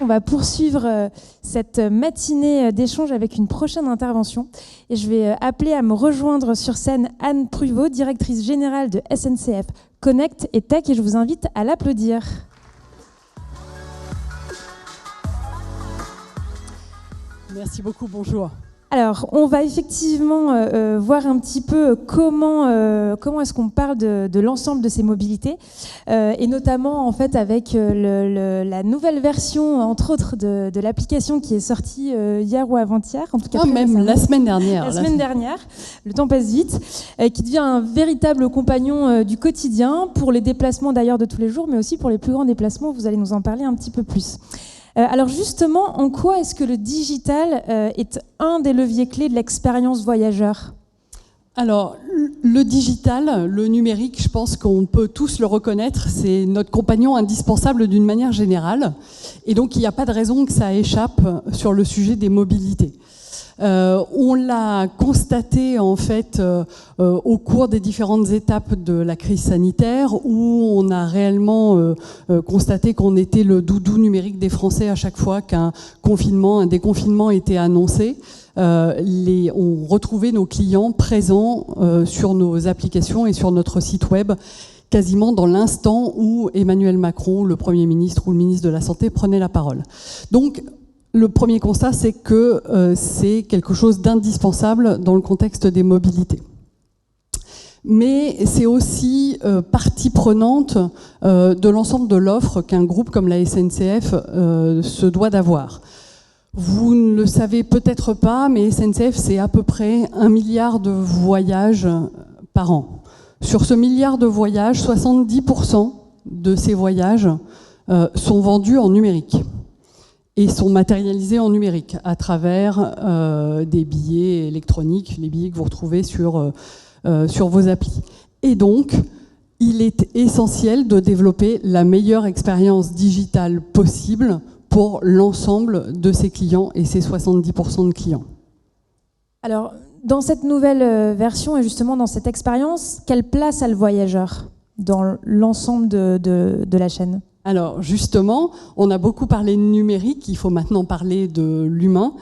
qu'on va poursuivre cette matinée d'échange avec une prochaine intervention. Et je vais appeler à me rejoindre sur scène Anne Pruvot, directrice générale de SNCF Connect et Tech, et je vous invite à l'applaudir. Merci beaucoup, bonjour. Alors, on va effectivement voir un petit peu comment est-ce qu'on parle de l'ensemble de ces mobilités, et notamment en fait avec la nouvelle version, entre autres, de l'application qui est sortie hier ou avant-hier, en tout cas même la semaine dernière. La semaine dernière, le temps passe vite, qui devient un véritable compagnon du quotidien pour les déplacements d'ailleurs de tous les jours, mais aussi pour les plus grands déplacements. Vous allez nous en parler un petit peu plus. Alors justement, en quoi est-ce que le digital est un des leviers clés de l'expérience voyageur ? Alors, le digital, le numérique, je pense qu'on peut tous le reconnaître, c'est notre compagnon indispensable d'une manière générale. Et donc, il n'y a pas de raison que ça échappe sur le sujet des mobilités. On l'a constaté en fait au cours des différentes étapes de la crise sanitaire, où on a réellement constaté qu'on était le doudou numérique des Français à chaque fois qu'un déconfinement était annoncé. On retrouvait nos clients présents sur nos applications et sur notre site web quasiment dans l'instant où Emmanuel Macron, le Premier ministre ou le ministre de la Santé prenait la parole. Donc, le premier constat, c'est que c'est quelque chose d'indispensable dans le contexte des mobilités. Mais c'est aussi partie prenante de l'ensemble de l'offre qu'un groupe comme la SNCF se doit d'avoir. Vous ne le savez peut-être pas, mais SNCF, c'est à peu près 1 milliard de voyages par an. Sur ce milliard de voyages, 70% de ces voyages sont vendus en numérique et sont matérialisés en numérique à travers des billets électroniques, les billets que vous retrouvez sur vos applis. Et donc, il est essentiel de développer la meilleure expérience digitale possible pour l'ensemble de ses clients et ses 70% de clients. Alors, dans cette nouvelle version et justement dans cette expérience, quelle place a le voyageur dans l'ensemble de la chaîne ? Alors justement, on a beaucoup parlé de numérique, il faut maintenant parler de l'humain.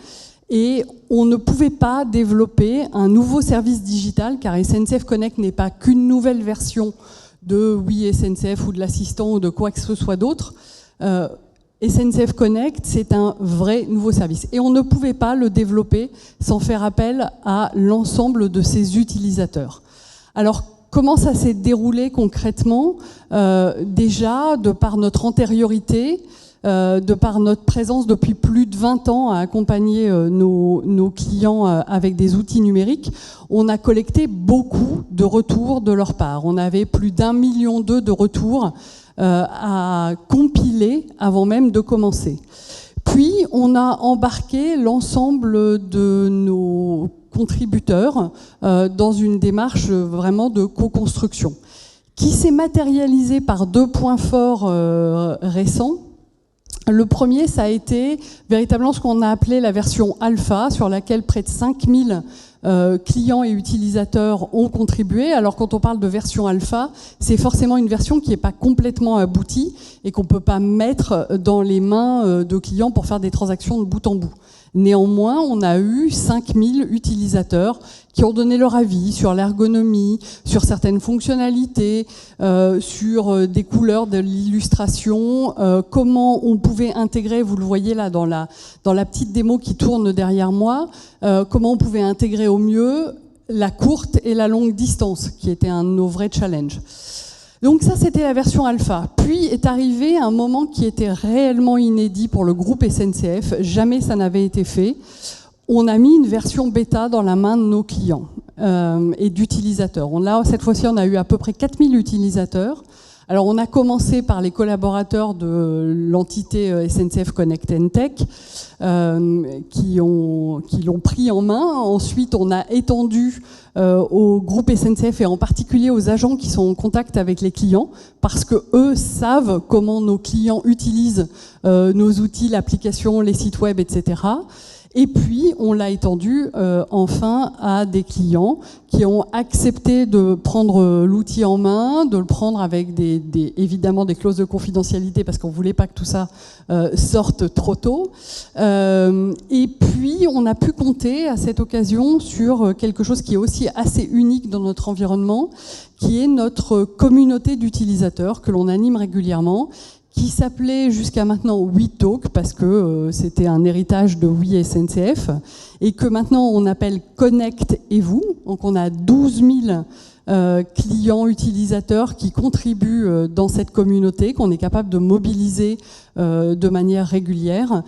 Et on ne pouvait pas développer un nouveau service digital, car SNCF Connect n'est pas qu'une nouvelle version de Oui SNCF ou de l'assistant ou de quoi que ce soit d'autre. SNCF Connect, c'est un vrai nouveau service. Et on ne pouvait pas le développer sans faire appel à l'ensemble de ses utilisateurs. Alors, comment ça s'est déroulé concrètement ? Déjà, de par notre antériorité, de par notre présence depuis plus de 20 ans à accompagner nos clients avec des outils numériques, on a collecté beaucoup de retours de leur part. On avait plus d'1,2 million de retours à compiler avant même de commencer. Puis, on a embarqué l'ensemble de nos contributeurs dans une démarche vraiment de co-construction qui s'est matérialisée par 2 points forts récents. Le premier, ça a été véritablement ce qu'on a appelé la version alpha, sur laquelle près de 5000 clients et utilisateurs ont contribué. Alors quand on parle de version alpha, c'est forcément une version qui n'est pas complètement aboutie et qu'on ne peut pas mettre dans les mains de clients pour faire des transactions de bout en bout. Néanmoins, on a eu 5000 utilisateurs qui ont donné leur avis sur l'ergonomie, sur certaines fonctionnalités, sur des couleurs de l'illustration, comment on pouvait intégrer, vous le voyez là dans la petite démo qui tourne derrière moi, comment on pouvait intégrer au mieux la courte et la longue distance, qui était un de nos vrais challenges. Donc ça, c'était la version alpha. Puis est arrivé un moment qui était réellement inédit pour le groupe SNCF. Jamais ça n'avait été fait. On a mis une version bêta dans la main de nos clients et d'utilisateurs. Cette fois-ci, on a eu à peu près 4000 utilisateurs. Alors, on a commencé par les collaborateurs de l'entité SNCF Connect and Tech qui l'ont pris en main. Ensuite, on a étendu au groupe SNCF et en particulier aux agents qui sont en contact avec les clients parce que eux savent comment nos clients utilisent nos outils, l'application, les sites web, etc. Et puis, on l'a étendu enfin à des clients qui ont accepté de prendre l'outil en main, de le prendre avec évidemment des clauses de confidentialité parce qu'on ne voulait pas que tout ça sorte trop tôt. Et puis, on a pu compter à cette occasion sur quelque chose qui est aussi assez unique dans notre environnement, qui est notre communauté d'utilisateurs que l'on anime régulièrement, qui s'appelait jusqu'à maintenant WeTalk parce que c'était un héritage de WeSNCF et que maintenant on appelle Connect et vous. Donc on a 12 000 clients utilisateurs qui contribuent dans cette communauté, qu'on est capable de mobiliser de manière régulière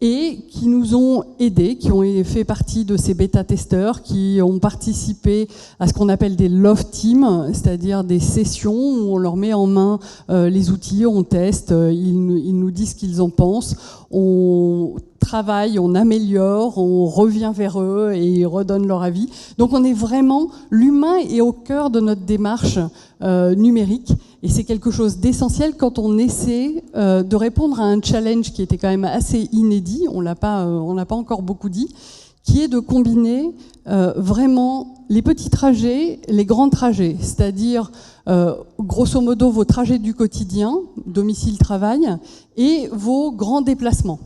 et qui nous ont aidés, qui ont fait partie de ces bêta-testeurs, qui ont participé à ce qu'on appelle des love teams, c'est-à-dire des sessions où on leur met en main les outils, on teste, ils nous disent ce qu'ils en pensent, on travaille, on améliore, on revient vers eux et ils redonnent leur avis. Donc on est vraiment, l'humain est au cœur de notre démarche numérique et c'est quelque chose d'essentiel quand on essaie de répondre à un challenge qui était quand même assez inédit, on l'a pas encore beaucoup dit, qui est de combiner vraiment les petits trajets, les grands trajets, c'est-à-dire grosso modo vos trajets du quotidien, domicile-travail, et vos grands déplacements.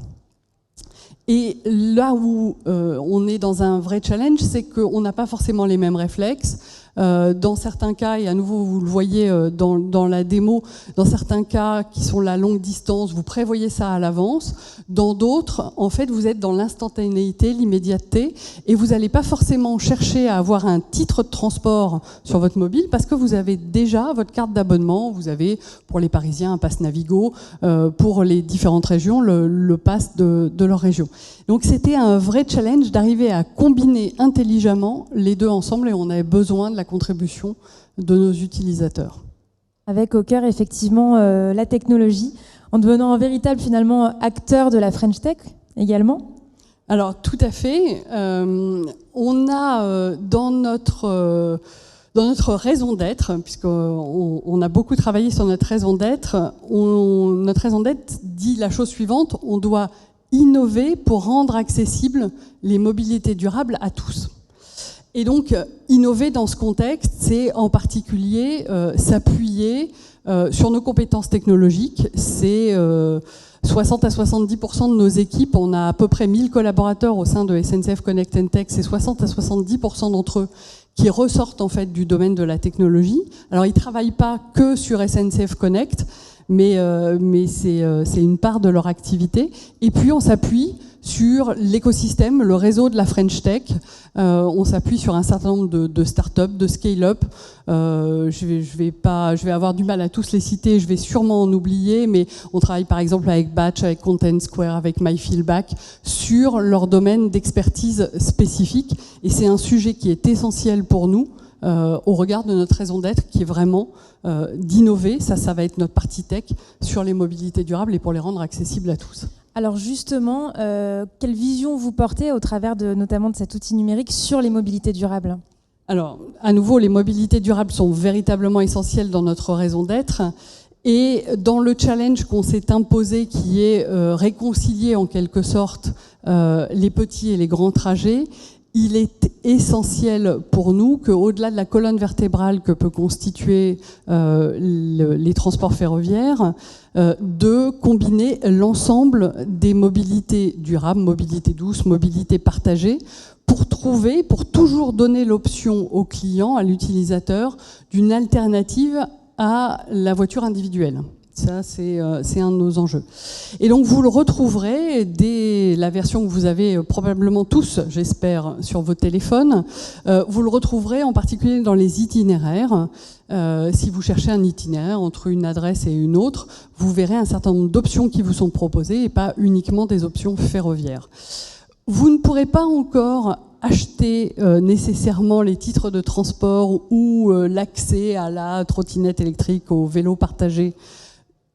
Et là où on est dans un vrai challenge, c'est qu'on n'a pas forcément les mêmes réflexes. Dans certains cas, et à nouveau vous le voyez dans la démo, dans certains cas qui sont la longue distance, vous prévoyez ça à l'avance. Dans d'autres, en fait, vous êtes dans l'instantanéité, l'immédiateté, et vous n'allez pas forcément chercher à avoir un titre de transport sur votre mobile parce que vous avez déjà votre carte d'abonnement. Vous avez, pour les Parisiens, un pass Navigo, pour les différentes régions, le pass de leur région. Donc c'était un vrai challenge d'arriver à combiner intelligemment les deux ensemble et on avait besoin de la contribution de nos utilisateurs. Avec au cœur effectivement la technologie, en devenant un véritable finalement acteur de la French Tech également. Alors tout à fait. On a dans notre raison d'être, puisqu'on a beaucoup travaillé sur notre raison d'être, notre raison d'être dit la chose suivante, on doit innover pour rendre accessibles les mobilités durables à tous. Et donc, innover dans ce contexte, c'est en particulier s'appuyer sur nos compétences technologiques. C'est 60 à 70% de nos équipes, on a à peu près 1000 collaborateurs au sein de SNCF Connect & Tech, c'est 60 à 70% d'entre eux qui ressortent en fait du domaine de la technologie. Alors, ils ne travaillent pas que sur SNCF Connect, mais c'est une part de leur activité. Et puis on s'appuie sur l'écosystème, le réseau de la French Tech. On s'appuie sur un certain nombre de start-up, de scale-up. Je vais avoir du mal à tous les citer, je vais sûrement en oublier, mais on travaille par exemple avec Batch, avec Content Square, avec MyFeelback sur leur domaine d'expertise spécifique. Et c'est un sujet qui est essentiel pour nous. Au regard de notre raison d'être qui est vraiment d'innover, ça va être notre partie tech sur les mobilités durables et pour les rendre accessibles à tous. Alors justement, quelle vision vous portez au travers notamment de cet outil numérique sur les mobilités durables ? Alors, à nouveau, les mobilités durables sont véritablement essentielles dans notre raison d'être. Et dans le challenge qu'on s'est imposé, qui est réconcilier en quelque sorte les petits et les grands trajets, il est essentiel pour nous qu'au-delà de la colonne vertébrale que peut constituer les transports ferroviaires, de combiner l'ensemble des mobilités durables, mobilité douce, mobilité partagée, pour toujours donner l'option au client, à l'utilisateur, d'une alternative à la voiture individuelle. Ça, c'est un de nos enjeux. Et donc, vous le retrouverez dès la version que vous avez probablement tous, j'espère, sur vos téléphones. Vous le retrouverez en particulier dans les itinéraires. Si vous cherchez un itinéraire entre une adresse et une autre, vous verrez un certain nombre d'options qui vous sont proposées et pas uniquement des options ferroviaires. Vous ne pourrez pas encore acheter nécessairement les titres de transport ou l'accès à la trottinette électrique, au vélo partagé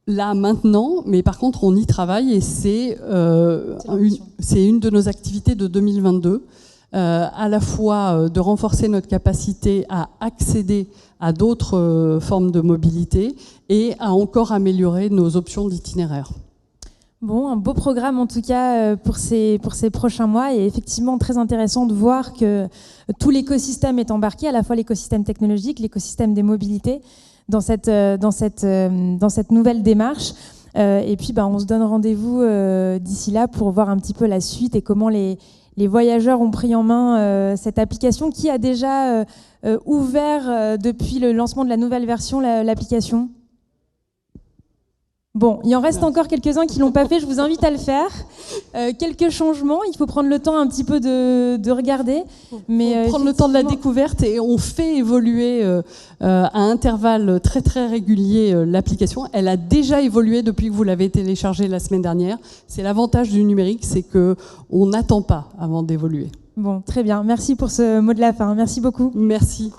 là maintenant, mais par contre on y travaille et c'est une de nos activités de 2022, à la fois de renforcer notre capacité à accéder à d'autres formes de mobilité et à encore améliorer nos options d'itinéraire. Bon, un beau programme en tout cas pour ces prochains mois, et effectivement très intéressant de voir que tout l'écosystème est embarqué, à la fois l'écosystème technologique, l'écosystème des mobilités, dans cette nouvelle démarche. Et puis on se donne rendez-vous d'ici là pour voir un petit peu la suite et comment les voyageurs ont pris en main cette application qui a déjà ouvert depuis le lancement de la nouvelle version l'application. Bon, il en reste encore quelques-uns qui ne l'ont pas fait, je vous invite à le faire. Quelques changements, il faut prendre le temps un petit peu de regarder. Mais prendre le temps de la découverte, et on fait évoluer à intervalles très très réguliers l'application. Elle a déjà évolué depuis que vous l'avez téléchargée la semaine dernière. C'est l'avantage du numérique, c'est qu'on n'attend pas avant d'évoluer. Bon, très bien. Merci pour ce mot de la fin. Merci beaucoup. Merci.